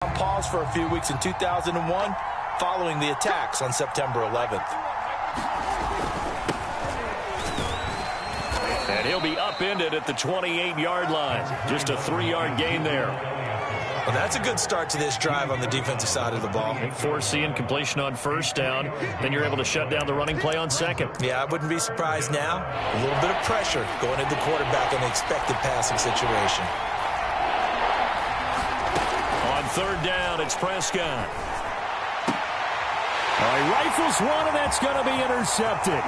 On pause for a few weeks in 2001 following the attacks on September 11th. And he'll be upended at the 28-yard line. Just a 3-yard gain there. Well, that's a good start to this drive on the defensive side of the ball. Forcing completion on first down. Then you're able to shut down the running play on second. Yeah, I wouldn't be surprised now. A little bit of pressure going into the quarterback in the expected passing situation. On third down, it's Prescott. He rifles one, and that's going to be intercepted.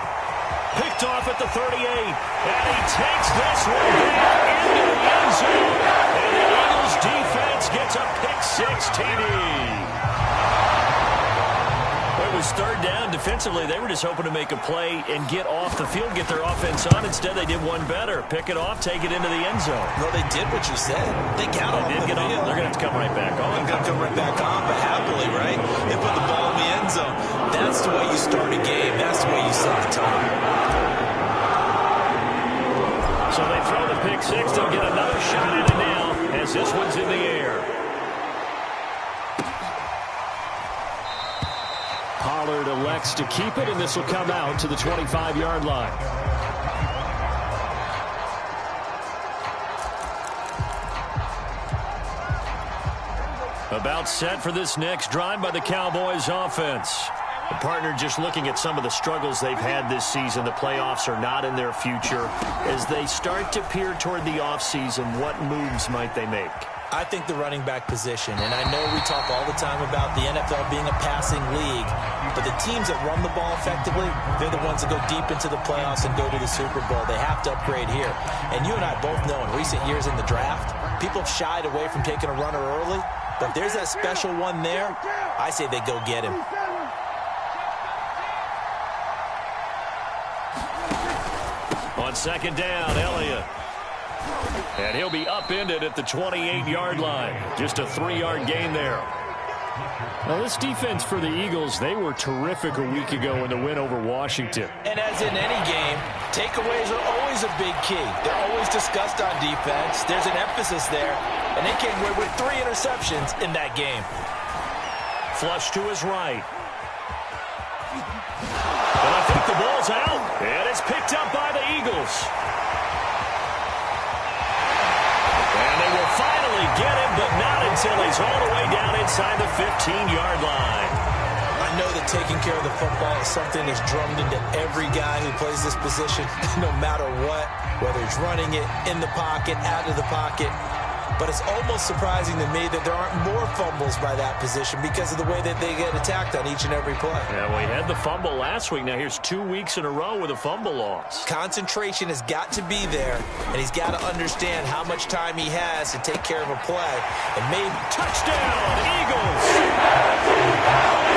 Picked off at the 38, and he takes this one back into the end zone. And the Eagles defense gets a pick-six TD. It was third down. Defensively, they were just hoping to make a play and get off the field, get their offense on. Instead, they did one better. Pick it off, take it into the end zone. Well, they did what you said. They got off the field. They're going to have to come right back on. They're going to come right back on, but happily, right? They put the ball in the end zone. That's the way you start a game. That's the way you set the tone. So they throw the pick six. They'll get another shot at it now as this one's in the air. Pollard elects to keep it, and this will come out to the 25-yard line. About set for this next drive by the Cowboys offense. The partner just looking at some of the struggles they've had this season. The playoffs are not in their future. As they start to peer toward the offseason, what moves might they make? I think the running back position, and I know we talk all the time about the NFL being a passing league, but the teams that run the ball effectively, they're the ones that go deep into the playoffs and go to the Super Bowl. They have to upgrade here. And you and I both know in recent years in the draft, people have shied away from taking a runner early, but if there's that special one there, I say they go get him. On second down, Elliott. And he'll be upended at the 28-yard line. Just a 3-yard gain there. Now, this defense for the Eagles, they were terrific a week ago in the win over Washington. And as in any game, takeaways are always a big key. They're always discussed on defense. There's an emphasis there. And they came away with 3 interceptions in that game. Flush to his right. And I think the ball's out. And it's picked up by the Eagles. And they will finally get him, but not until he's all the way down inside the 15-yard line. I know that taking care of the football is something that's drummed into every guy who plays this position, no matter what, whether he's running it, in the pocket, out of the pocket. But it's almost surprising to me that there aren't more fumbles by that position because of the way that they get attacked on each and every play. Yeah, well, he had the fumble last week. Now here's 2 weeks in a row with a fumble loss. Concentration has got to be there, and he's got to understand how much time he has to take care of a play. And maybe touchdown, Eagles!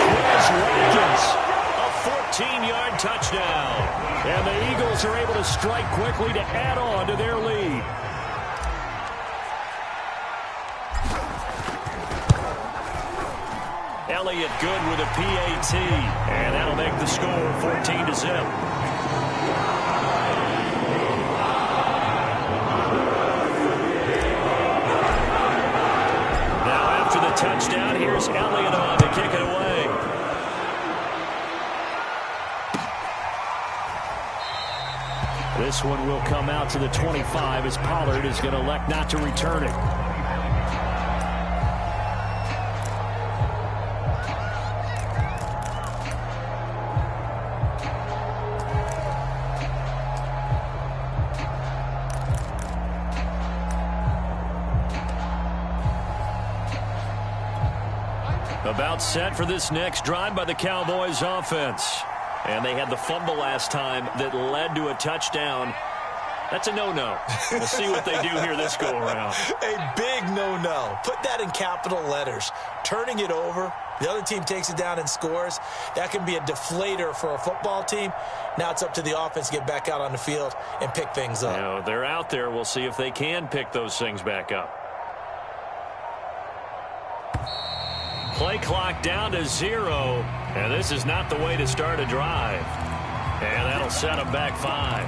Chris Watkins, a 14-yard touchdown. And the Eagles are able to strike quickly to add on to their lead. Elliott good with a PAT, and that'll make the score 14-0. Now after the touchdown, here's Elliott on to kick it away. This one will come out to the 25 as Pollard is going to elect not to return it. About set for this next drive by the Cowboys offense. And they had the fumble last time that led to a touchdown. That's a no-no. We'll see what they do here this go-around. A big no-no. Put that in capital letters. Turning it over, the other team takes it down and scores. That can be a deflator for a football team. Now it's up to the offense to get back out on the field and pick things up. You know, they're out there. We'll see if they can pick those things back up. Play clock down to 0, and this is not the way to start a drive. And that'll set them back 5.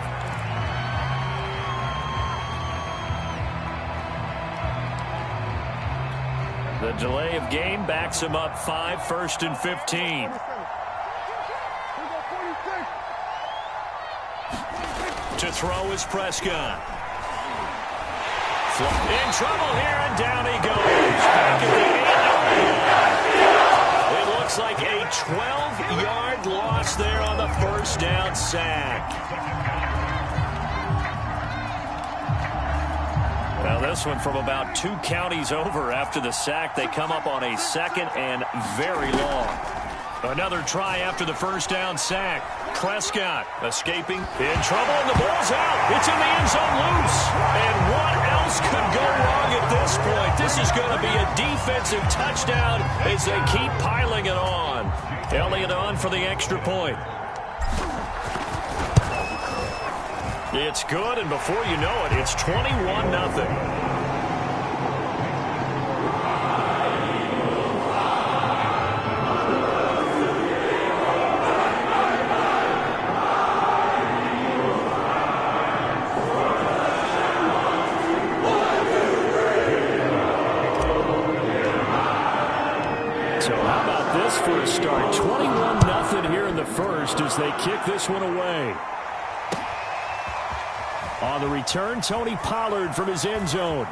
The delay of game backs him up 5, 1st and 15. To throw is Prescott. In trouble here, and down he goes. Back at the 8-yard line. It looks like a 12-yard loss there on the first down sack. Now this one from about 2 counties over after the sack. They come up on a 2nd and very long. Another try after the first down sack. Prescott escaping, in trouble, and the ball's out. It's in the end zone loose. And what else could go wrong at this point? This is going to be a defensive touchdown as they keep piling it on. Elliott on for the extra point. It's good, and before you know it, it's 21-0. For a start, 21-0 here in the first as they kick this one away. On the return, Tony Pollard from his end zone.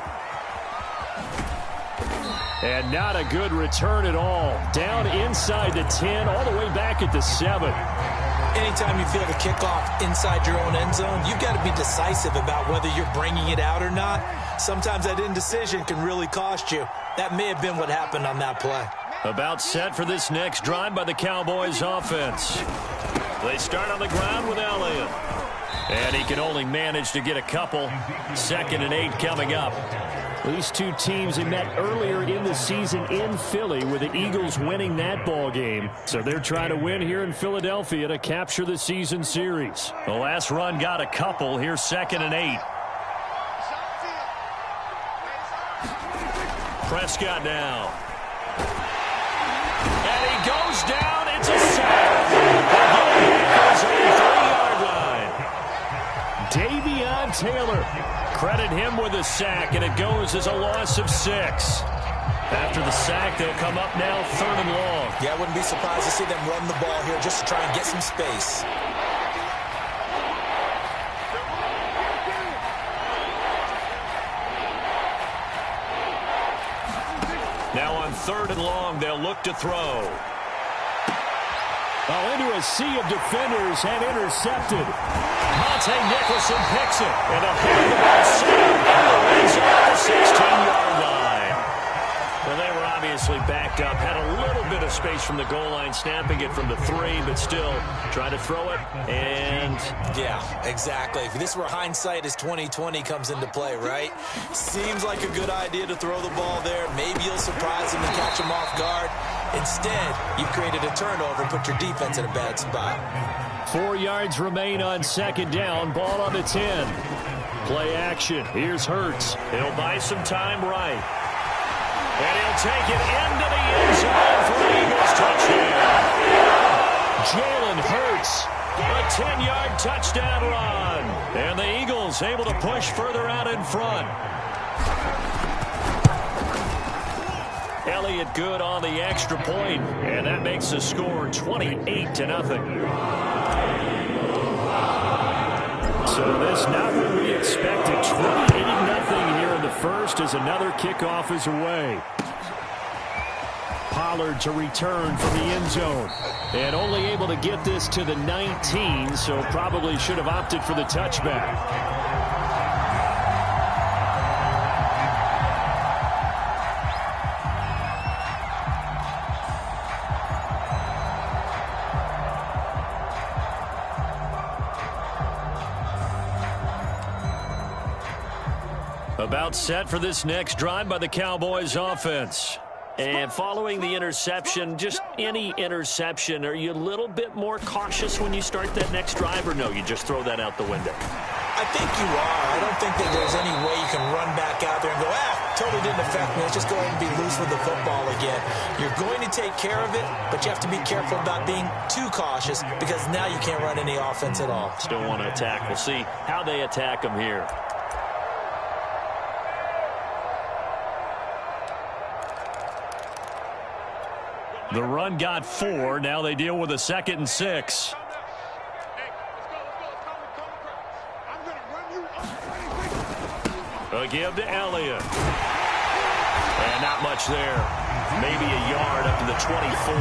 And not a good return at all. Down inside the 10, all the way back at the 7. Anytime you feel the kickoff inside your own end zone, you've got to be decisive about whether you're bringing it out or not. Sometimes that indecision can really cost you. That may have been what happened on that play. About set for this next drive by the Cowboys offense. They start on the ground with Elliott. And he can only manage to get a couple. 2nd and 8 coming up. These two teams have met earlier in the season in Philly with the Eagles winning that ball game. So they're trying to win here in Philadelphia to capture the season series. The last run got a couple. Here's 2nd and 8. Prescott now. And he goes down. It's a sack. His own 3-yard line. Davion Taylor. Credit him with a sack, and it goes as a loss of 6. After the sack, they'll come up now 3rd and long. Yeah, I wouldn't be surprised to see them run the ball here just to try and get some space. Now on 3rd and long, they'll look to throw. Oh, into a sea of defenders and intercepted. Monte Nicholson picks it. And a hold the ball safe. And the wins off the 16-yard line. Well, they were obviously backed up. Had a little bit of space from the goal line, snapping it from the 3, but still trying to throw it. And yeah, exactly. If this were hindsight as 2020 comes into play, right? Seems like a good idea to throw the ball there. Maybe you'll surprise him and catch him off guard. Instead, you've created a turnover and put your defense in a bad spot. 4 yards remain on 2nd down. Ball on the 10. Play action. Here's Hurts. He'll buy some time right. And he'll take it into the end zone for an Eagles touchdown. Jalen Hurts. A 10-yard touchdown run. And the Eagles able to push further out in front. Elliott good on the extra point, and that makes the score 28-0. So this not what we expected. 28-0 here in the first as another kickoff is away. Pollard to return from the end zone. And only able to get this to the 19, so probably should have opted for the touchback. About set for this next drive by the Cowboys offense. And following the interception, just any interception, are you a little bit more cautious when you start that next drive, or no, you just throw that out the window? I think you are. I don't think that there's any way you can run back out there and go, totally didn't affect me. Let's just go ahead and be loose with the football again. You're going to take care of it, but you have to be careful about being too cautious because now you can't run any offense at all. Still want to attack. We'll see how they attack them here. The run got 4. Now they deal with a 2nd and 6. A give to Elliott. And not much there. Maybe a yard up to the 24.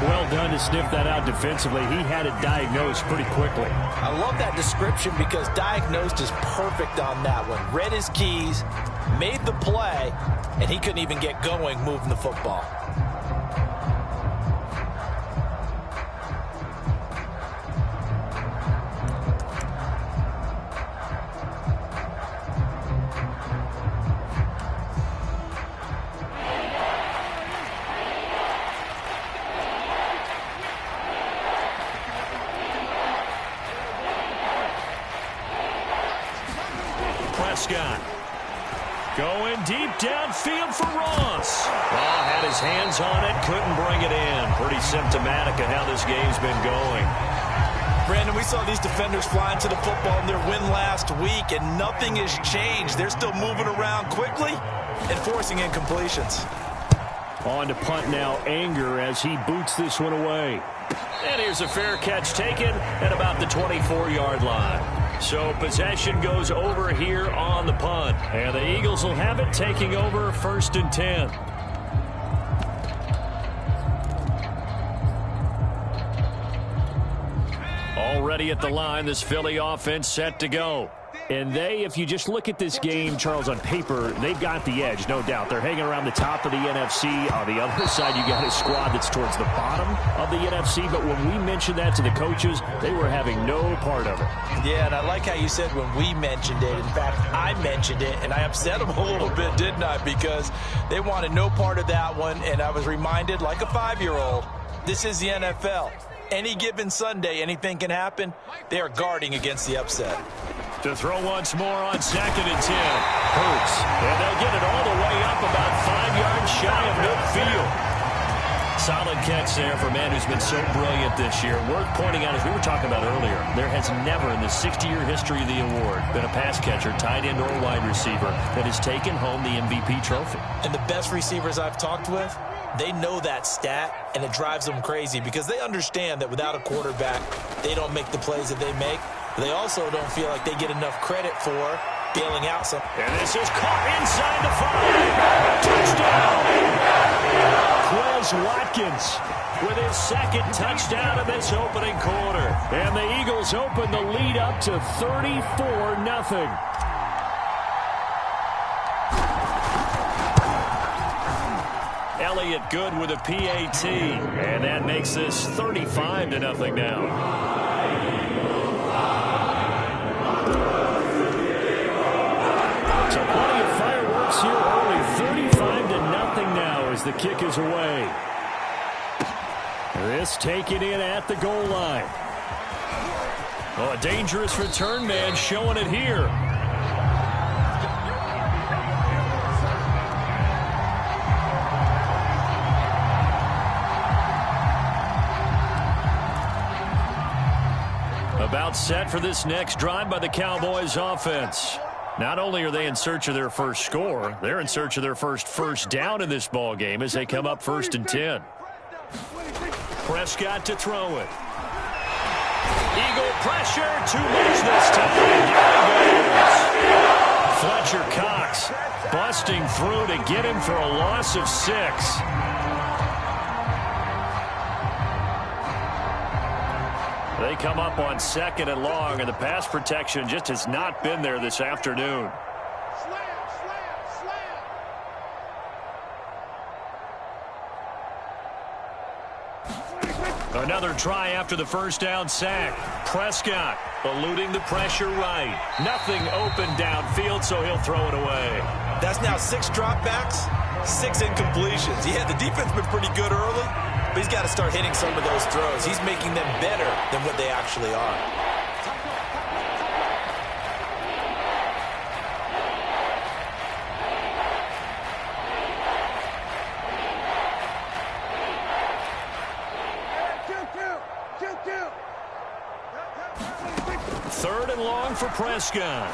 Well done to sniff that out defensively. He had it diagnosed pretty quickly. I love that description because diagnosed is perfect on that one. Read his keys, made the play, and he couldn't even get going moving the football. Prescott going deep downfield for Ross. Oh, had his hands on it, couldn't bring it in. Pretty symptomatic of how this game's been going. Brandon, we saw these defenders flying to the football in their win last week, and nothing has changed. They're still moving around quickly and forcing incompletions. On to punt now, Anger, as he boots this one away. And here's a fair catch taken at about the 24-yard line. So possession goes over here on the punt. And the Eagles will have it, taking over 1st and 10. Already at the line, this Philly offense set to go. And they, if you just look at this game, Charles, on paper, they've got the edge, no doubt. They're hanging around the top of the NFC. On the other side, you got a squad that's towards the bottom of the NFC. But when we mentioned that to the coaches, they were having no part of it. Yeah, and I like how you said when we mentioned it. In fact, I mentioned it, and I upset them a little bit, didn't I? Because they wanted no part of that one, and I was reminded, like a 5-year-old, this is the NFL. Any given Sunday, anything can happen. They are guarding against the upset. To throw once more on 2nd and 10. Hurts. And they'll get it all the way up about 5 yards shy of midfield. Solid catch there for a man who's been so brilliant this year. Worth pointing out, as we were talking about earlier, there has never in the 60-year history of the award been a pass catcher, tight end, or wide receiver that has taken home the MVP trophy. And the best receivers I've talked with, they know that stat, and it drives them crazy because they understand that without a quarterback, they don't make the plays that they make. They also don't feel like they get enough credit for bailing out some. And this is caught inside the 5. Touchdown! Quez Watkins with his 2nd touchdown of this opening quarter. And the Eagles open the lead up to 34-0. Elliott good with a PAT. And that makes this 35-0 now. So plenty of fireworks here early. 35-0 now as the kick is away. This taken in at the goal line. Oh, a dangerous return man showing it here. About set for this next drive by the Cowboys offense. Not only are they in search of their first score, they're in search of their first down in this ball game as they come up 1st and 10. Prescott to throw it. Eagle pressure, too much this time. Down he goes. Fletcher Cox busting through to get him for a loss of 6. They come up on 2nd and long, and the pass protection just has not been there this afternoon. Another try after the first down sack. Prescott eluding the pressure right. Nothing open downfield, so he'll throw it away. That's now 6 dropbacks, 6 incompletions. Yeah, the defense been pretty good early, but he's got to start hitting some of those throws. He's making them better than what they actually are. Third and long for Prescott.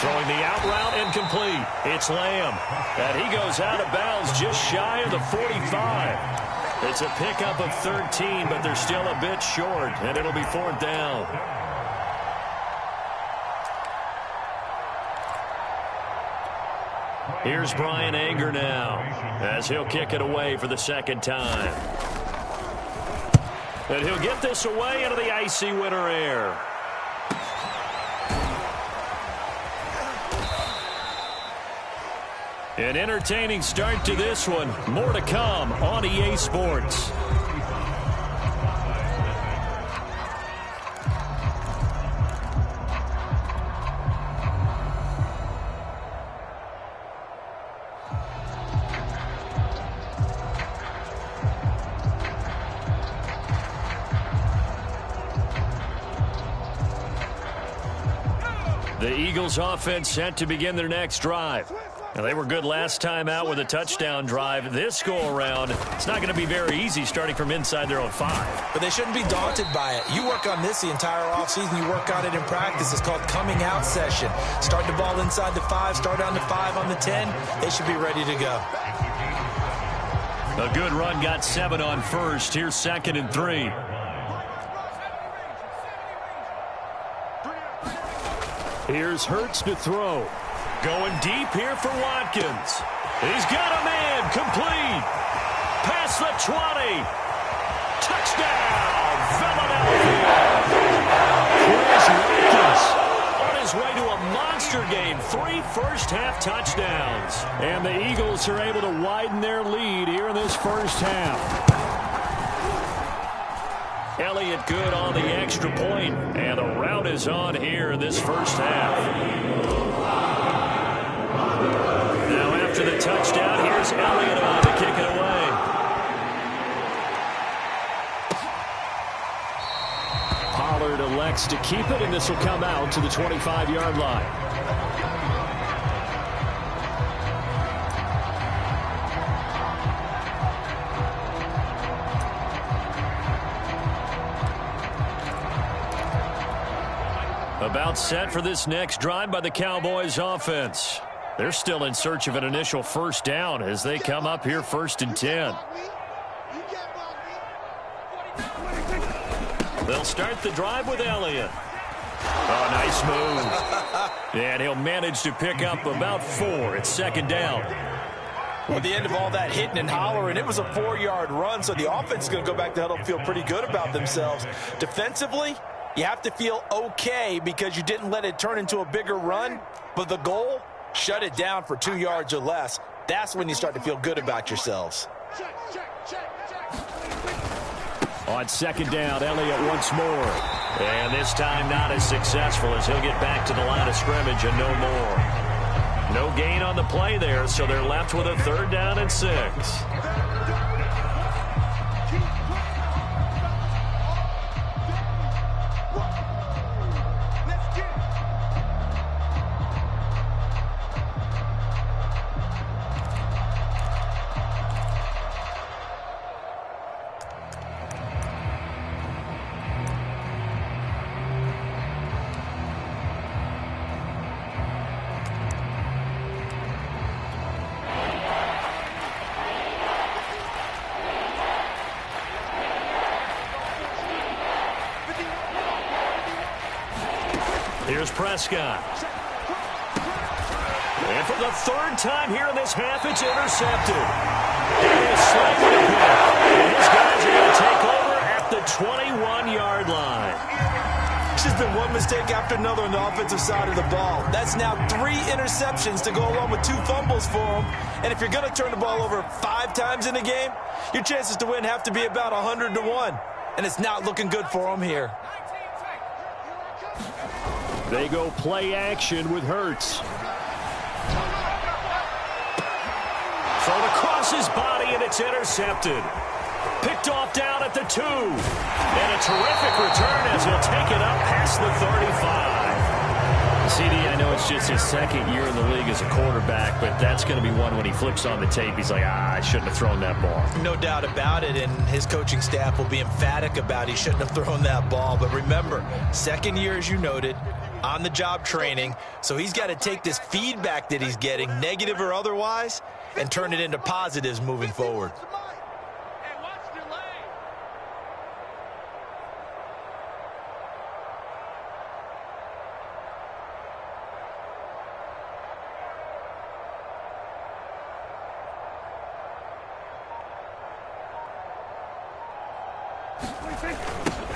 Throwing the out route incomplete. It's Lamb. And he goes out of bounds just shy of the 45. It's a pickup of 13, but they're still a bit short, and it'll be 4th down. Here's Brian Anger now, as he'll kick it away for the 2nd time. And he'll get this away into the icy winter air. An entertaining start to this one. More to come on EA Sports. The Eagles offense set to begin their next drive. Now, they were good last time out with a touchdown drive. This go-around, it's not going to be very easy starting from inside their own 5. But they shouldn't be daunted by it. You work on this the entire offseason. You work on it in practice. It's called coming out session. Start the ball inside the 5, start on the 5, on the 10. They should be ready to go. A good run got 7 on first. Here's 2nd and 3. Here's Hurts to throw. Going deep here for Watkins. He's got a man. Complete. Past the 20. Touchdown, Philadelphia. Here's Watkins on his way to a monster game. 3 first-half touchdowns. And the Eagles are able to widen their lead here in this first half. Elliott good on the extra point, and the rout is on here in this first half. Now after the touchdown, here's Elliott on to kick it away. Pollard elects to keep it, and this will come out to the 25-yard line. About set for this next drive by the Cowboys offense. They're still in search of an initial first down as they come up here 1st and 10. They'll start the drive with Elliott. Oh, nice move. And he'll manage to pick up about 4. It's 2nd down. Well, at the end of all that hitting and hollering, it was a 4-yard run, so the offense is going to go back to huddle and feel pretty good about themselves. Defensively, you have to feel okay because you didn't let it turn into a bigger run, but the goal, shut it down for 2 yards or less. That's when you start to feel good about yourselves. On 2nd down, Elliott once more. And this time not as successful as he'll get back to the line of scrimmage and no more. No gain on the play there, so they're left with a 3rd down and 6. Here's Prescott. And for the 3rd time here in this half, it's intercepted. It is slightly picked. And his guys are going to take over at the 21-yard line. It's just been one mistake after another on the offensive side of the ball. That's now 3 interceptions to go along with 2 fumbles for him. And if you're going to turn the ball over 5 times in a game, your chances to win have to be about 100 to 1. And it's not looking good for him here. They go play action with Hurts. Thrown across his body, and it's intercepted. Picked off down at the 2. And a terrific return as he'll take it up past the 35. CD, I know it's just his 2nd year in the league as a quarterback, but that's going to be one when he flips on the tape. He's like, I shouldn't have thrown that ball. No doubt about it, and his coaching staff will be emphatic about he shouldn't have thrown that ball. But remember, 2nd year, as you noted, on-the-job training, so he's got to take this feedback that he's getting, negative or otherwise, and turn it into positives moving forward.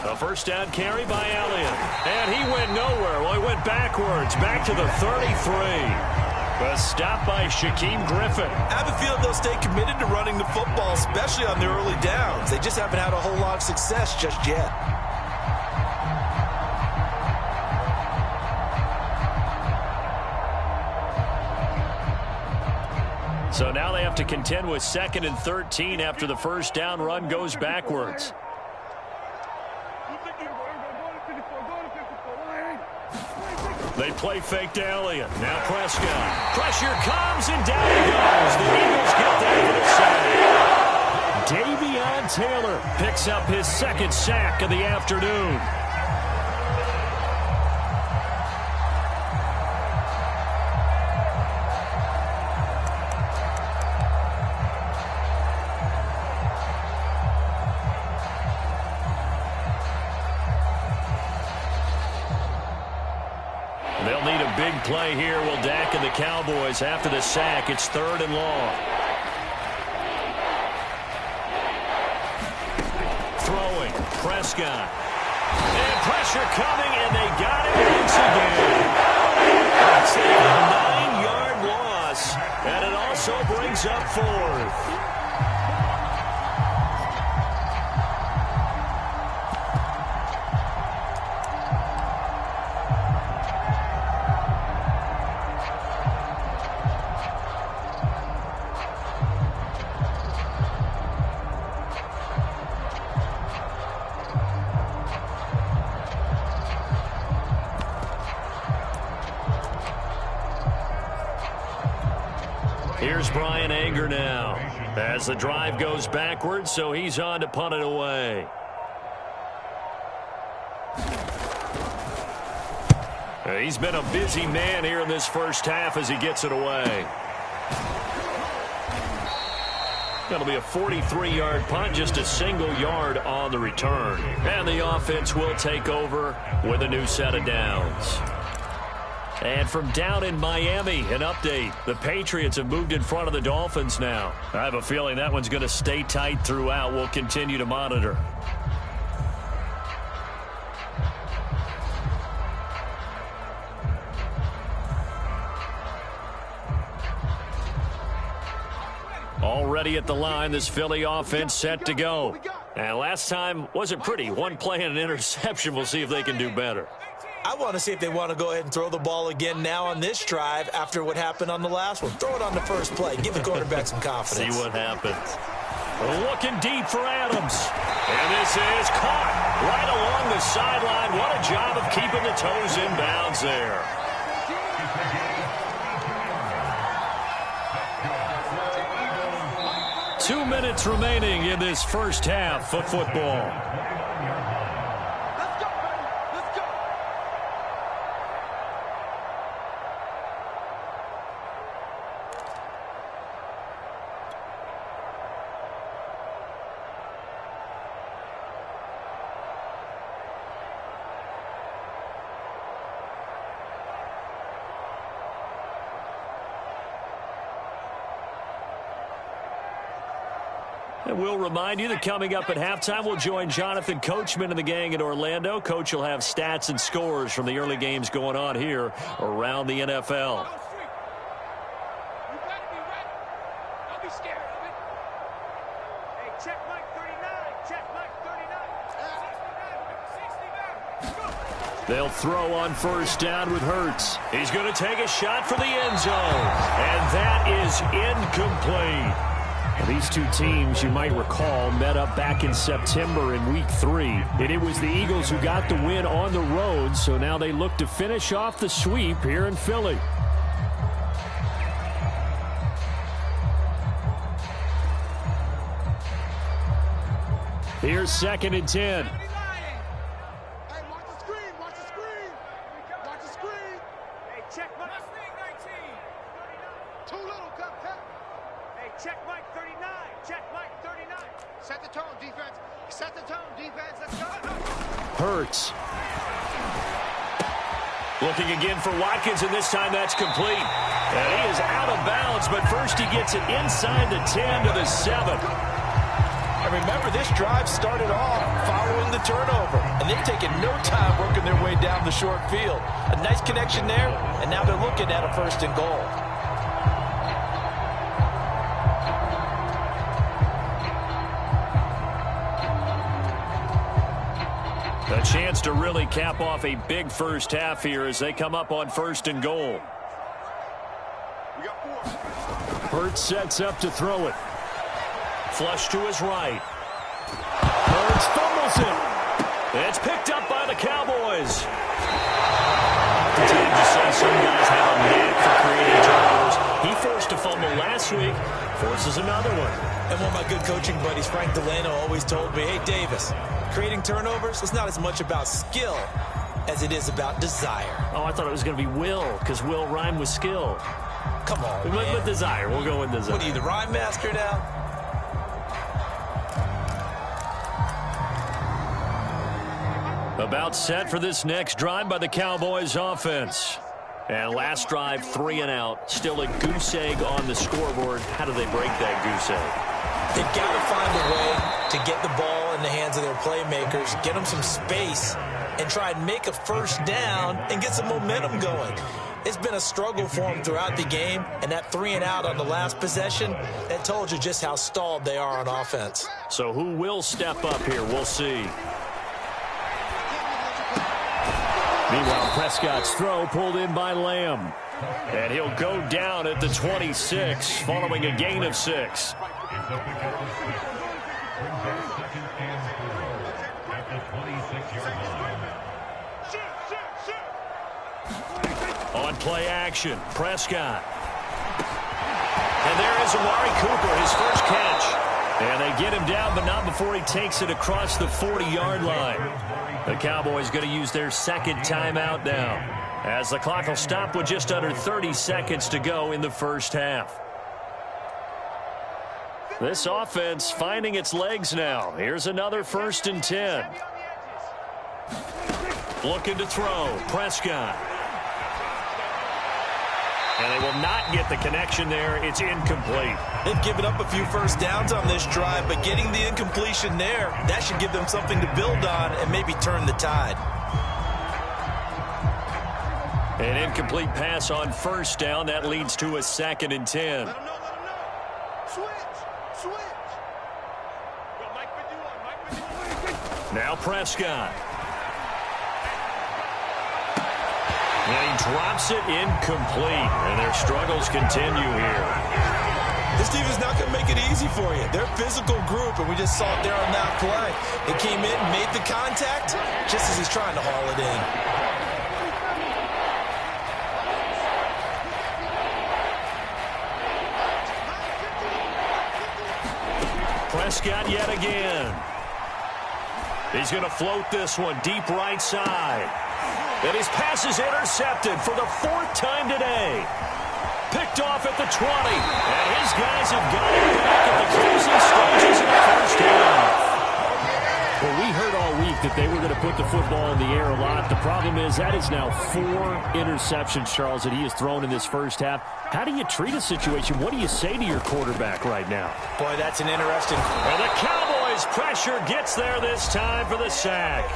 A first down carry by Elliott. And he went nowhere. Well, he went backwards, back to the 33. A stop by Shaquem Griffin. I have a feeling they'll stay committed to running the football, especially on their early downs. They just haven't had a whole lot of success just yet. So now they have to contend with 2nd and 13 after the first down run goes backwards. They play fake to Elliott. Now Prescott. Pressure comes and down he goes. The Eagles get that for the sack. Davion Taylor picks up his 2nd sack of the afternoon. They'll need a big play here. Will Dak and the Cowboys after the sack. It's 3rd and long. Throwing. Prescott. And pressure coming, and they got him once again. That's a 9-yard loss, and it also brings up 4th. Here's Brian Anger now as the drive goes backwards, so he's on to punt it away. He's been a busy man here in this first half as he gets it away. That'll be a 43-yard punt, just a single yard on the return. And the offense will take over with a new set of downs. And from down in Miami, an update. The Patriots have moved in front of the Dolphins now. I have a feeling that one's going to stay tight throughout. We'll continue to monitor. Already at the line, this Philly offense set to go. And last time wasn't pretty. One play and an interception. We'll see if they can do better. I want to see if they want to go ahead and throw the ball again now on this drive after what happened on the last one. Throw it on the first play. Give the quarterback some confidence. See what happens. Looking deep for Adams. And this is caught right along the sideline. What a job of keeping the toes in bounds there. Two minutes remaining in this first half of football. And we'll remind you that coming up at halftime, we'll join Jonathan Coachman and the gang in Orlando. Coach will have stats and scores from the early games going on here around the NFL. They'll throw on first down with Hurts. He's going to take a shot for the end zone. And that is incomplete. These two teams, you might recall, met up back in September in Week 3. And it was the Eagles who got the win on the road, so now they look to finish off the sweep here in Philly. Here's 2nd and 10. Set the tone, defense. Set the tone, defense. Let's go. Hurts. Looking again for Watkins, and this time that's complete. And he is out of bounds, but first he gets it inside the 10 to the 7. And remember, this drive started off following the turnover, and they've taken no time working their way down the short field. A nice connection there, and now they're looking at a 1st and goal. A chance to really cap off a big first half here as they come up on 1st and goal. Hurts sets up to throw it. Flush to his right. Hurts fumbles it. It's picked up by the Cowboys. Continue to say some guys have a knack for creating turnovers. He forced a fumble last week, forces another one. And one of my good coaching buddies, Frank Delano, always told me, hey, Davis, creating turnovers, it's not as much about skill as it is about desire. Oh, I thought it was going to be will, because will rhyme with skill. Come on, man. With desire. We'll go with desire. What are you, the rhyme master now? About set for this next drive by the Cowboys offense. And last drive, 3 and out. Still a goose egg on the scoreboard. How do they break that goose egg? They've got to find a way to get the ball in the hands of their playmakers, get them some space, and try and make a 1st down and get some momentum going. It's been a struggle for them throughout the game, and that 3 and out on the last possession, that told you just how stalled they are on offense. So who will step up here? We'll see. Meanwhile, Prescott's throw pulled in by Lamb. And he'll go down at the 26 following a gain of 6. On play action, Prescott. And there is Amari Cooper, his first catch. And they get him down, but not before he takes it across the 40-yard line. The Cowboys going to use their 2nd timeout now, as the clock will stop with just under 30 seconds to go in the first half. This offense finding its legs now. Here's another 1st and 10. Looking to throw, Prescott. And they will not get the connection there. It's incomplete. They've given up a few 1st downs on this drive, but getting the incompletion there, that should give them something to build on and maybe turn the tide. An incomplete pass on 1st down. That leads to a 2nd and 10. Now Prescott. And he drops it incomplete. And their struggles continue here. This team is not going to make it easy for you. They're a physical group, and we just saw it there on that play. They came in, made the contact, just as he's trying to haul it in. Prescott yet again. He's going to float this one deep right side. And his pass is intercepted for the 4th time today. Picked off at the 20. And his guys have got it back at the closing stages of the first half. Well, we heard all week that they were going to put the football in the air a lot. The problem is that is now 4 interceptions, Charles, that he has thrown in this first half. How do you treat a situation? What do you say to your quarterback right now? Boy, that's an interesting... And the Cowboys pressure gets there this time for the sack.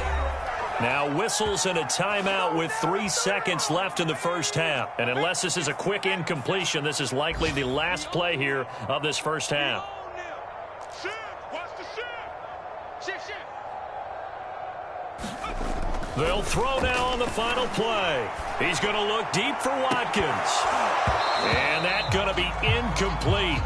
Now whistles and a timeout with 3 seconds left in the first half. And unless this is a quick incompletion, this is likely the last play here of this first half. They'll throw now on the final play. He's going to look deep for Watkins. And that's going to be incomplete.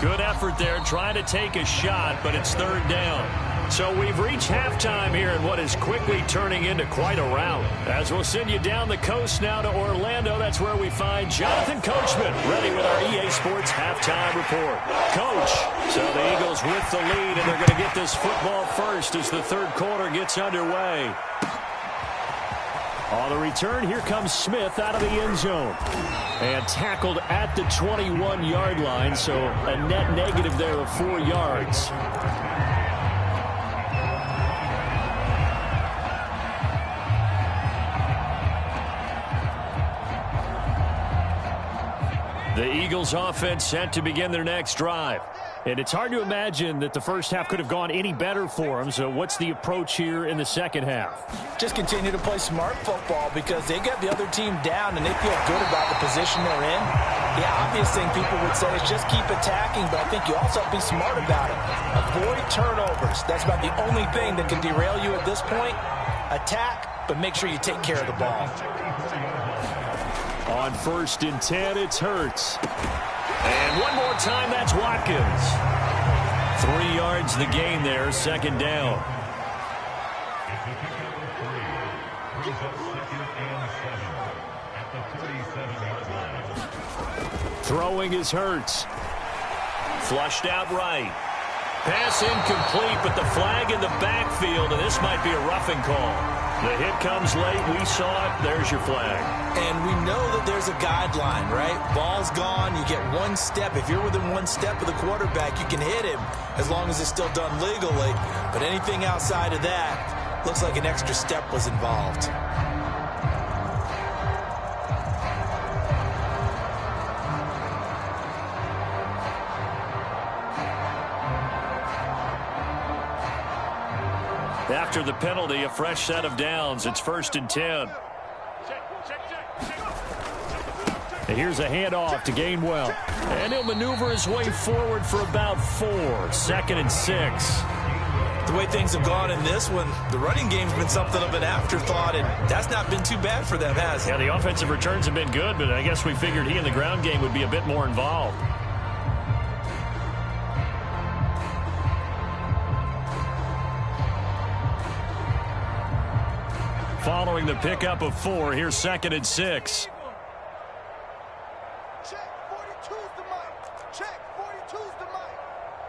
Good effort there trying to take a shot, but it's 3rd down. So we've reached halftime here in what is quickly turning into quite a rout. As we'll send you down the coast now to Orlando, that's where we find Jonathan Coachman ready with our EA Sports halftime report. Coach, so the Eagles with the lead, and they're going to get this football first as the 3rd quarter gets underway. On the return, here comes Smith out of the end zone. And tackled at the 21-yard line, so a net negative there of 4 yards. The Eagles offense set to begin their next drive. And it's hard to imagine that the first half could have gone any better for them. So what's the approach here in the second half? Just continue to play smart football because they got the other team down and they feel good about the position they're in. The obvious thing people would say is just keep attacking, but I think you also have to be smart about it. Avoid turnovers. That's about the only thing that can derail you at this point. Attack, but make sure you take care of the ball. On 1st and 10, it's Hurts. And one more time, that's Watkins. 3 yards the gain there, second down. Throwing is Hurts. Flushed out right. Pass incomplete, but the flag in the backfield, and this might be a roughing call. The hit comes late. We saw it. There's your flag. And we know that there's a guideline, right? Ball's gone. You get 1 step. If you're within 1 step of the quarterback, you can hit him as long as it's still done legally. But anything outside of that, looks like an extra step was involved. After the penalty, a fresh set of downs. It's 1st and 10. And here's a handoff to Gainwell. And he'll maneuver his way forward for about 4. 2nd and 6. The way things have gone in this one, the running game's been something of an afterthought, and that's not been too bad for them, has it? Yeah, the offensive returns have been good, but I guess we figured he in the ground game would be a bit more involved. Following the pickup of 4, here's 2nd and 6. Check, 42's the mic. Check, 42's the mic.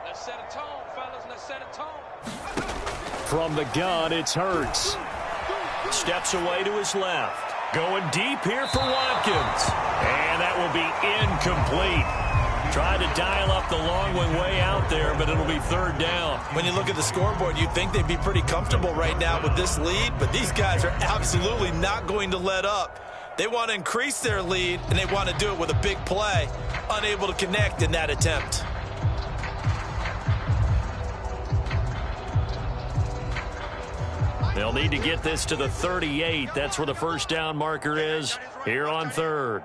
Let's set a tone, fellas. Let's set a tone. From the gun, it's Hurts. Steps away to his left. Going deep here for Watkins. And that will be incomplete. Tried to dial up the long one way out there, but it'll be 3rd down. When you look at the scoreboard, you'd think they'd be pretty comfortable right now with this lead, but these guys are absolutely not going to let up. They want to increase their lead, and they want to do it with a big play. Unable to connect in that attempt. They'll need to get this to the 38. That's where the 1st down marker is here on 3rd.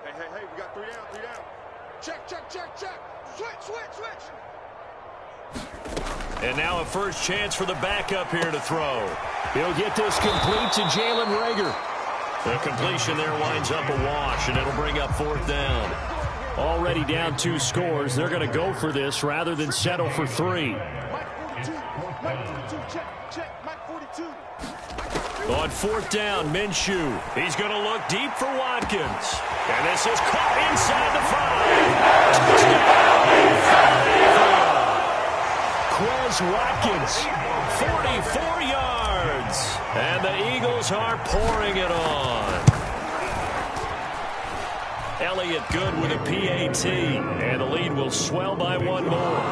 Hey, we got 3 down, 3 down. Check. Switch. And now a first chance for the backup here to throw. He'll get this complete to Jalen Reagor. The completion there winds up a wash, and it'll bring up 4th down. Already down 2 scores. They're going to go for this rather than settle for 3. Mike 42, check, Mike 42. On 4th down, Minshew. He's going to look deep for Watkins. And this is caught inside the 5. Quez Watkins, 44 yards. And the Eagles are pouring it on. Elliott good with a PAT. And the lead will swell by 1 more.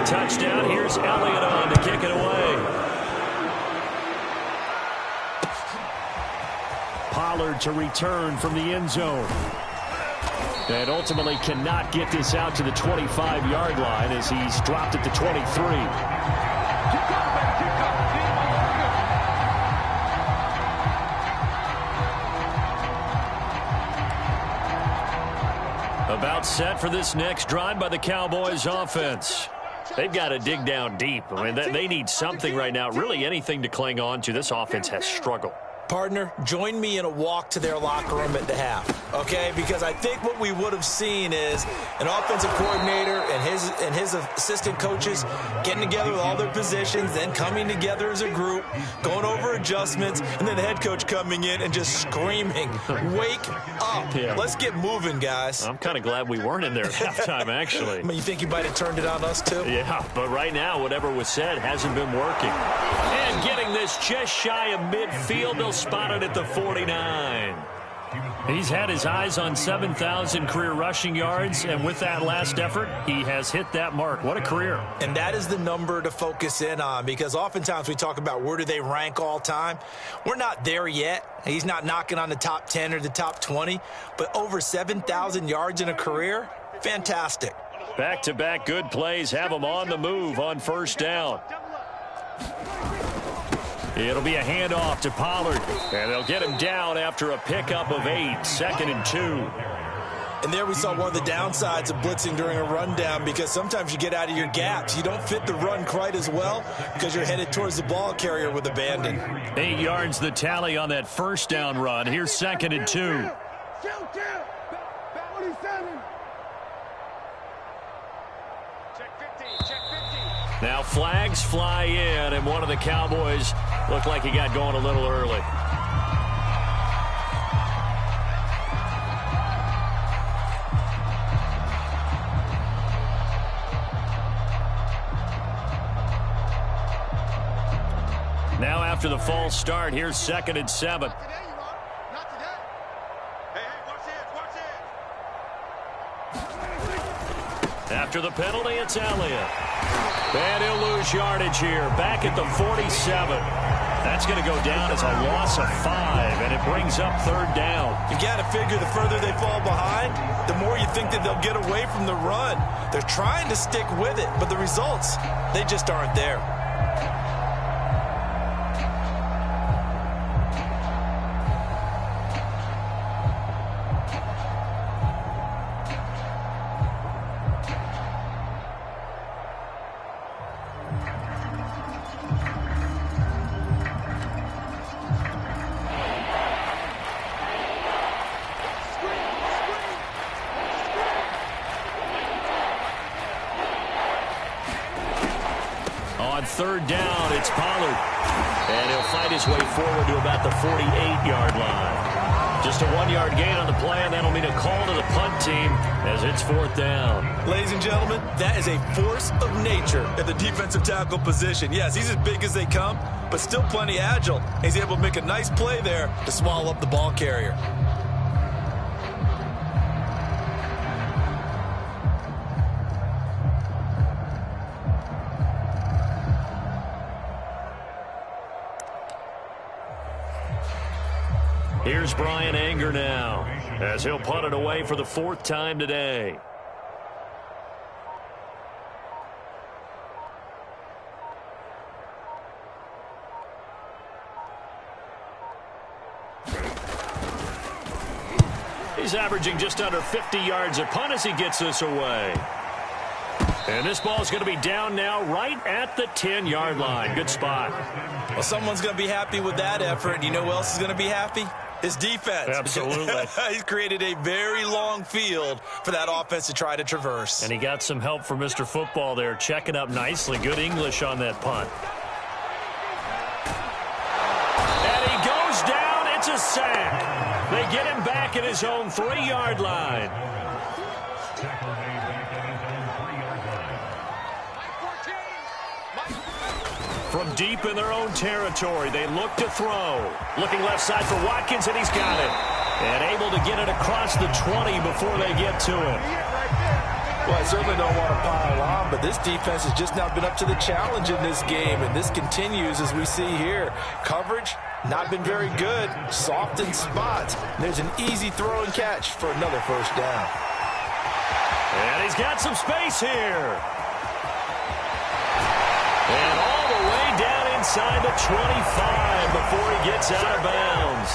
Touchdown. Here's Elliott on to kick it away. Pollard to return from the end zone. And ultimately cannot get this out to the 25-yard line as he's dropped at the 23. About set for this next drive by the Cowboys offense. They've got to dig down deep. I mean, they need something right now, really anything to cling on to. This offense has struggled. Partner, join me in a walk to their locker room at the half, okay? Because I think what we would have seen is an offensive coordinator and his assistant coaches getting together with all their positions, then coming together as a group, going over a adjustments, and then the head coach coming in and just screaming, wake up. Yeah. Let's get moving, guys. I'm kind of glad we weren't in there at halftime, actually. I mean, you think he might have turned it on us, too? Yeah, but right now, whatever was said hasn't been working. And getting this just shy of midfield, they'll spot it at the 49. He's had his eyes on 7,000 career rushing yards, and with that last effort, he has hit that mark. What a career. And that is the number to focus in on, because oftentimes we talk about where do they rank all time. We're not there yet. He's not knocking on the top 10 or the top 20, but over 7,000 yards in a career, fantastic. Back-to-back good plays have him on the move on first down. It'll be a handoff to Pollard, and they'll get him down after a pickup of 8, 2nd and 2. And there we saw one of the downsides of blitzing during a rundown, because sometimes you get out of your gaps. You don't fit the run quite as well because you're headed towards the ball carrier with abandon. 8 yards the tally on that first down run. Here's 2nd and 2. Now flags fly in, and one of the Cowboys looked like he got going a little early. Now after the false start, here's 2nd and 7. After the penalty, it's Elliott. And he'll lose yardage here. Back at the 47. That's going to go down as a loss of 5, and it brings up 3rd down. You got to figure the further they fall behind, the more you think that they'll get away from the run. They're trying to stick with it, but the results, they just aren't there. On 3rd down, it's Pollard. And he'll fight his way forward to about the 48-yard line. Just a 1-yard gain on the play, and that'll mean a call to the punt team as it's 4th down. Ladies and gentlemen, that is a force of nature at the defensive tackle position. Yes, he's as big as they come, but still plenty agile. He's able to make a nice play there to swallow up the ball carrier. Here's Brian Anger now, as he'll punt it away for the 4th time today. He's averaging just under 50 yards a punt as he gets this away. And this ball's going to be down now right at the 10-yard line. Good spot. Well, someone's going to be happy with that effort. You know who else is going to be happy? His defense. Absolutely. He's created a very long field for that offense to try to traverse. And he got some help from Mr. Football there, checking up nicely. Good English on that punt. And he goes down. It's a sack. They get him back at his own 3-yard line. From deep in their own territory, they look to throw. Looking left side for Watkins, and he's got it. And able to get it across the 20 before they get to him. Well, I certainly don't want to pile on, but this defense has just not been up to the challenge in this game, and this continues as we see here. Coverage, not been very good. Soft in spots. There's an easy throw and catch for another 1st down. And he's got some space here. And all the way down inside the 25 before he gets out of bounds.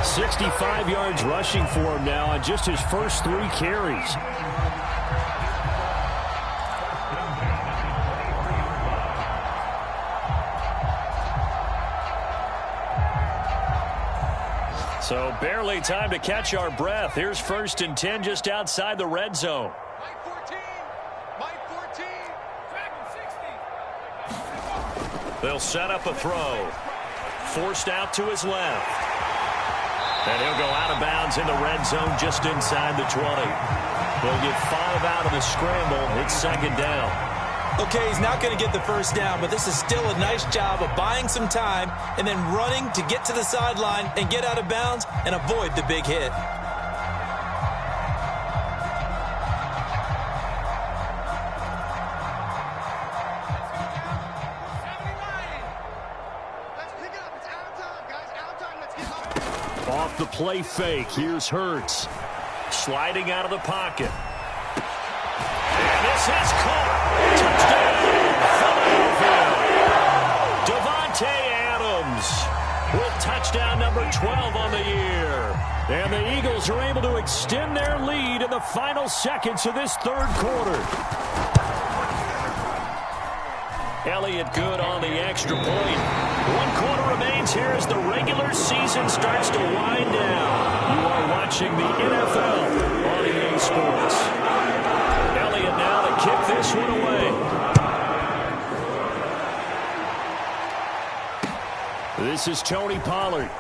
65 yards rushing for him now on just his first 3 carries. So barely time to catch our breath. Here's 1st and 10 just outside the red zone. They'll set up a throw. forced out to his left. And he'll go out of bounds in the red zone just inside the 20. They'll get 5 out of the scramble. It's second down. Okay, he's not going to get the first down, but this is still a nice job of buying some time and then running to get to the sideline and get out of bounds and avoid the big hit. Off the play fake, here's Hurts. Sliding out of the pocket. And this is caught. Touchdown, Philadelphia. Devontae Adams with touchdown number 12 on the year. And the Eagles are able to extend their lead in the final seconds of this third quarter. Elliott good on the extra point. 1 quarter remains here as the regular season starts to wind down. You are watching the NFL on EA Sports. Elliott now to kick this one away. This is Tony Pollard.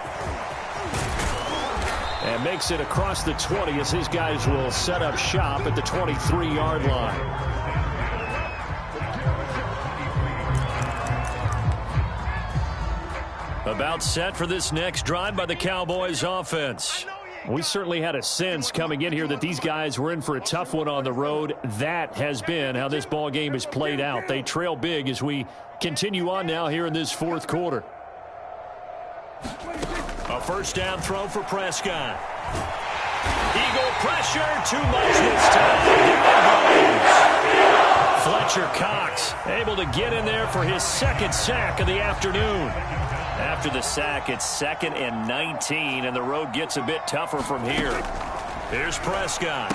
And makes it across the 20 as his guys will set up shop at the 23-yard line. About set for this next drive by the Cowboys offense. We certainly had a sense coming in here that these guys were in for a tough one on the road. That has been how this ball game has played out. They trail big as we continue on now here in this fourth quarter. A first down throw for Prescott. Eagle pressure, too much this time. Fletcher Cox able to get in there for his second sack of the afternoon. After the sack, it's 2nd and 19, and the road gets a bit tougher from here. Here's Prescott.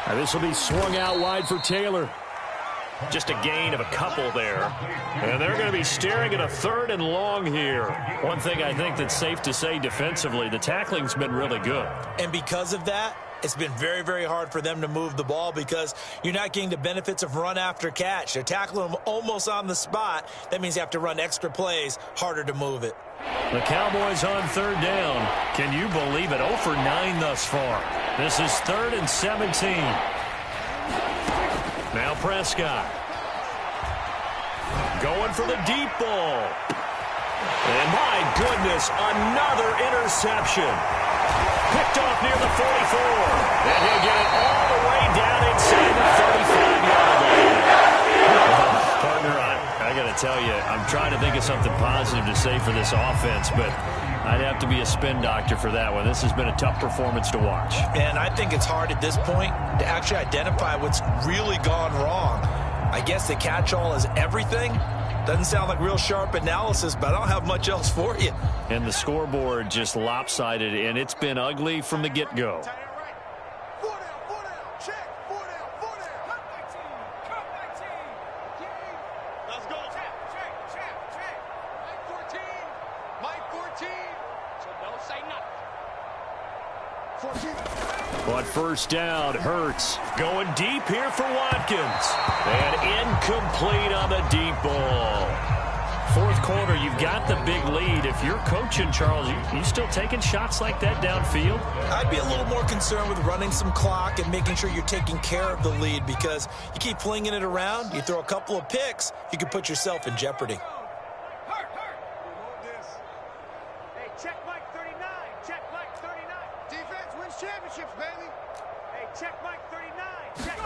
Now this will be swung out wide for Taylor. Just a gain of a couple there. And they're going to be staring at a 3rd and long here. One thing I think that's safe to say defensively, the tackling's been really good. And because of that, it's been very, very hard for them to move the ball because you're not getting the benefits of run after catch. They're tackling them almost on the spot. That means you have to run extra plays, harder to move it. The Cowboys on 3rd down. Can you believe it? 0 for 9 thus far. This is 3rd and 17. Now Prescott. Going for the deep ball. And my goodness, another interception. Picked off near the 44. And he'll get it all the way down inside the 35-yard line. Partner, I got to tell you, I'm trying to think of something positive to say for this offense, but I'd have to be a spin doctor for that one. This has been a tough performance to watch. And I think it's hard at this point to actually identify what's really gone wrong. I guess the catch-all is everything. Doesn't sound like real sharp analysis, but I don't have much else for you. And the scoreboard just lopsided, and it's been ugly from the get-go. Let's go. Check. Mike 14. So don't say nothing. 14. But first down, Hurts going deep here for Watkins. And incomplete on the deep ball. Fourth quarter, you've got the big lead. If you're coaching, Charles, you still taking shots like that downfield? I'd be a little more concerned with running some clock and making sure you're taking care of the lead because you keep flinging it around, you throw a couple of picks, you can put yourself in jeopardy. Hey, check Mike 39. Check Mike 39. Defense wins championships, baby. Hey, check Mike 39. Check.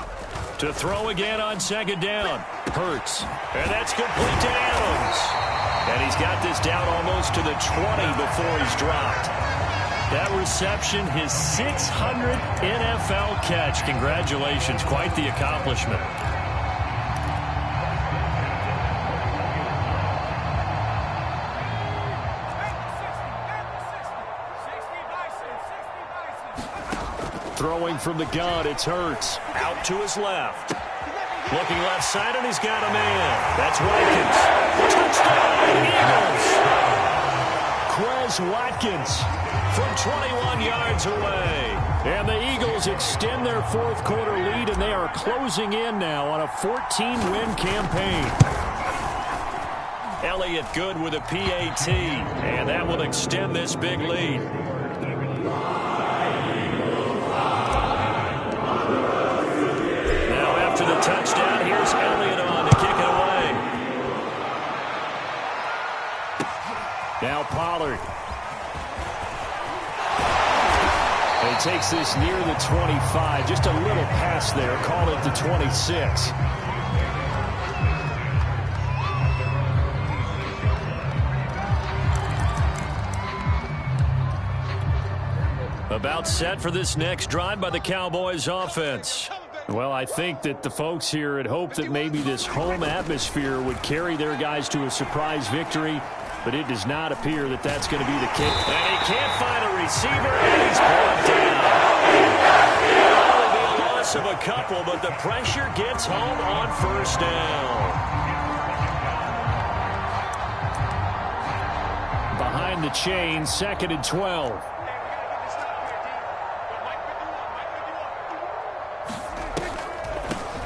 To throw again on 2nd down. Hurts. And that's complete to Adams. And he's got this down almost to the 20 before he's dropped. That reception, his 600th NFL catch. Congratulations. Quite the accomplishment. Throwing from the gun, it's Hurts. Out to his left. Looking left side, and he's got a man. That's Watkins. Touchdown, Eagles! Quez Watkins from 21 yards away. And the Eagles extend their fourth quarter lead, and they are closing in now on a 14-win campaign. Elliott good with a PAT, and that will extend this big lead. Now after the touchdown, here's Elliott on to kick it away. Now Pollard. He takes this near the 25. Just a little pass there. Call it the 26. About set for this next drive by the Cowboys offense. Well, I think that the folks here had hoped that maybe this home atmosphere would carry their guys to a surprise victory, but it does not appear that that's going to be the case. And he can't find a receiver, and he's brought down. It'll only be a loss of a couple, but the pressure gets home on first down. Behind the chain, 2nd and 12.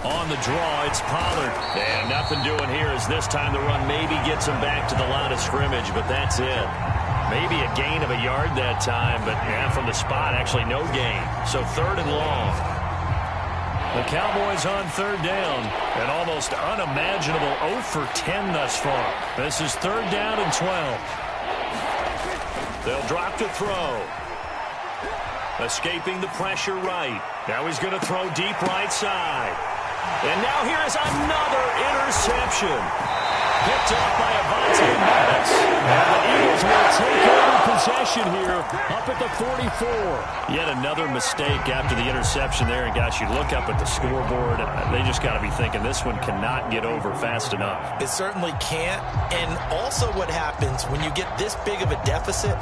On the draw, it's Pollard. And nothing doing here as this time the run maybe gets him back to the line of scrimmage, but that's it. Maybe a gain of a yard that time, but yeah, from the spot, actually no gain. So 3rd and long. The Cowboys on 3rd down. An almost unimaginable 0 for 10 thus far. This is 3rd down and 12. They'll drop to throw. Escaping the pressure right. Now he's going to throw deep right side. And now here is another interception. Picked off by Avonte Maddox. And the Eagles will take over possession here up at the 44. Yet another mistake after the interception there. And, gosh, you look up at the scoreboard. They just got to be thinking this one cannot get over fast enough. It certainly can't. And also what happens when you get this big of a deficit,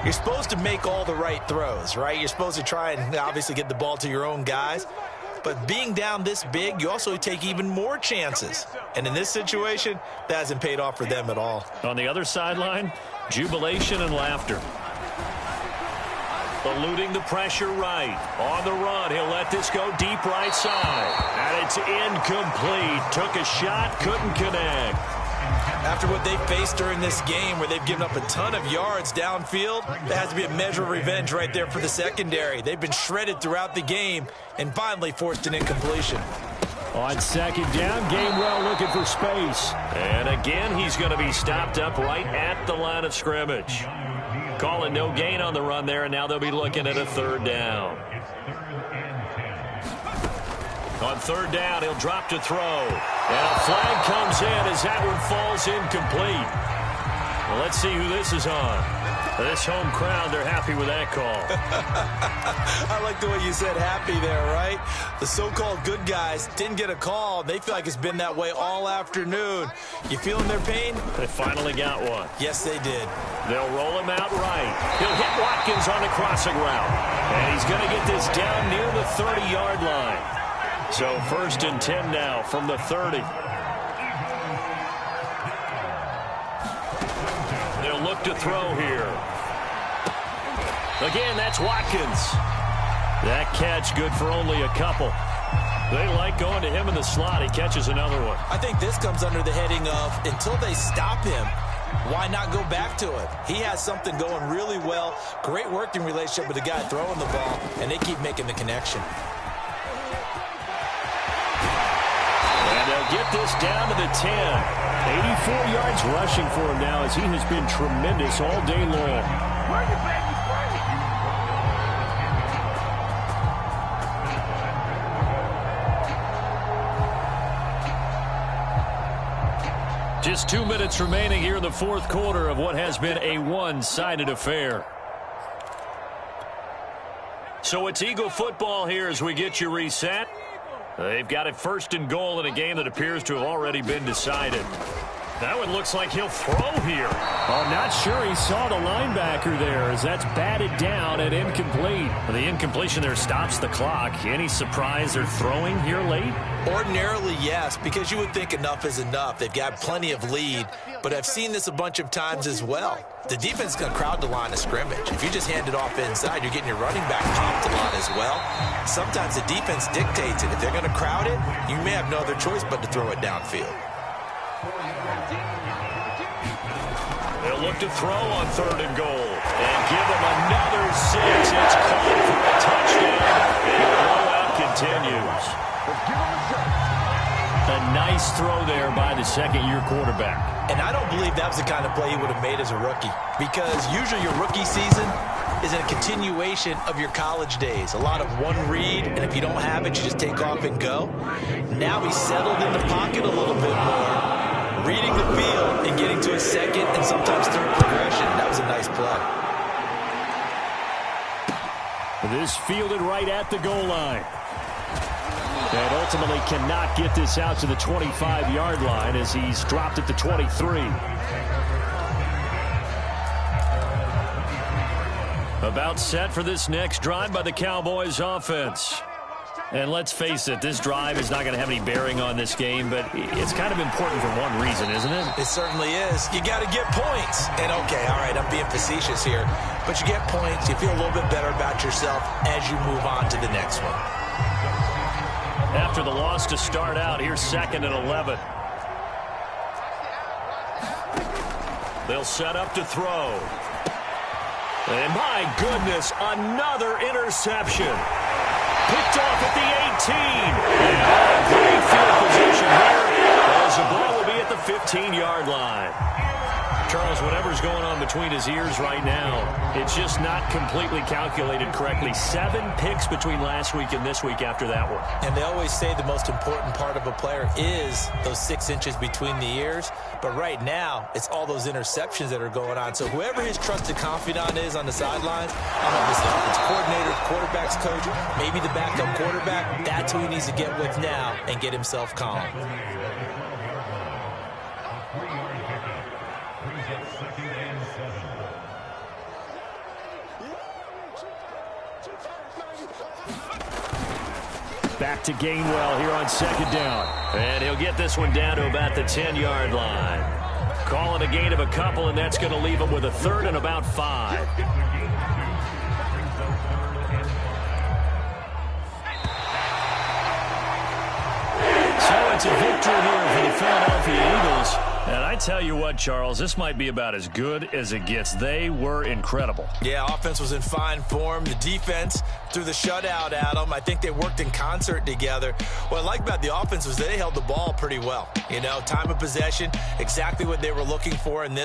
you're supposed to make all the right throws, right? You're supposed to try and obviously get the ball to your own guys. But being down this big, you also take even more chances. And in this situation, that hasn't paid off for them at all. On the other sideline, jubilation and laughter. Eluding the pressure right. On the run, he'll let this go deep right side. And it's incomplete. Took a shot, couldn't connect. After what they faced during this game where they've given up a ton of yards downfield, there has to be a measure of revenge right there for the secondary. They've been shredded throughout the game and finally forced an incompletion. On 2nd down, Gainwell looking for space. And again, he's going to be stopped up right at the line of scrimmage. Calling no gain on the run there, and now they'll be looking at a 3rd down. On 3rd down, he'll drop to throw. And a flag comes in as that one falls incomplete. Well, let's see who this is on. This home crowd, they're happy with that call. I like the way you said happy there, right? The so-called good guys didn't get a call. They feel like it's been that way all afternoon. You feeling their pain? They finally got one. Yes, they did. They'll roll him out right. He'll hit Watkins on the crossing route. And he's going to get this down near the 30-yard line. So 1st and 10 now from the 30. They'll look to throw here. Again, that's Watkins. That catch good for only a couple. They like going to him in the slot. He catches another one. I think this comes under the heading of until they stop him, why not go back to it? He has something going really well. Great working relationship with the guy throwing the ball, and they keep making the connection. And they'll get this down to the 10. 84 yards rushing for him now as he has been tremendous all day long. Just 2 minutes remaining here in the 4th quarter of what has been a one-sided affair. So it's Eagle football here as we get you reset. They've got it 1st and goal in a game that appears to have already been decided. That one looks like he'll throw here. Oh, not sure he saw the linebacker there as that's batted down and incomplete. The incompletion there stops the clock. Any surprise they're throwing here late? Ordinarily, yes, because you would think enough is enough. They've got plenty of lead, but I've seen this a bunch of times as well. The defense is going to crowd the line of scrimmage. If you just hand it off inside, you're getting your running back popped a lot as well. Sometimes the defense dictates it. If they're going to crowd it, you may have no other choice but to throw it downfield. up to throw on 3rd and goal. And give him another 6. It's caught for a touchdown. And the blowout continues. A nice throw there by the second-year quarterback. And I don't believe that was the kind of play he would have made as a rookie. Because usually your rookie season is a continuation of your college days. A lot of one read, and if you don't have it, you just take off and go. Now he's settled in the pocket a little bit more, reading the field and getting to a second and sometimes third progression. That was a nice play. This fielded right at the goal line. And ultimately cannot get this out to the 25-yard line as he's dropped at the 23. About set for this next drive by the Cowboys offense. And let's face it, this drive is not going to have any bearing on this game, but it's kind of important for one reason, isn't it? It certainly is. You got to get points. And okay, all right, I'm being facetious here, but you get points, you feel a little bit better about yourself as you move on to the next one. After the loss to start out, here's 2nd and 11. They'll set up to throw. And my goodness, another interception. Picked off at the 18. And great field position here as the ball will be at the 15-yard line. Charles, whatever's going on between his ears right now, it's just not completely calculated correctly. 7 picks between last week and this week after that one. And they always say the most important part of a player is those 6 inches between the ears. But right now, it's all those interceptions that are going on. So whoever his trusted confidant is on the sidelines, I don't know if it's the offensive coordinator, quarterback's coach, maybe the backup quarterback, that's who he needs to get with now and get himself calm. Back to Gainwell here on 2nd down. And he'll get this one down to about the 10-yard line. Call it a gain of a couple, and that's going to leave him with a 3rd and about 5. So it's a victory here for the Philadelphia Eagles. And I tell you what, Charles, this might be about as good as it gets. They were incredible. Yeah, offense was in fine form. The defense threw the shutout at them. I think they worked in concert together. What I like about the offense was they held the ball pretty well. You know, time of possession, exactly what they were looking for in this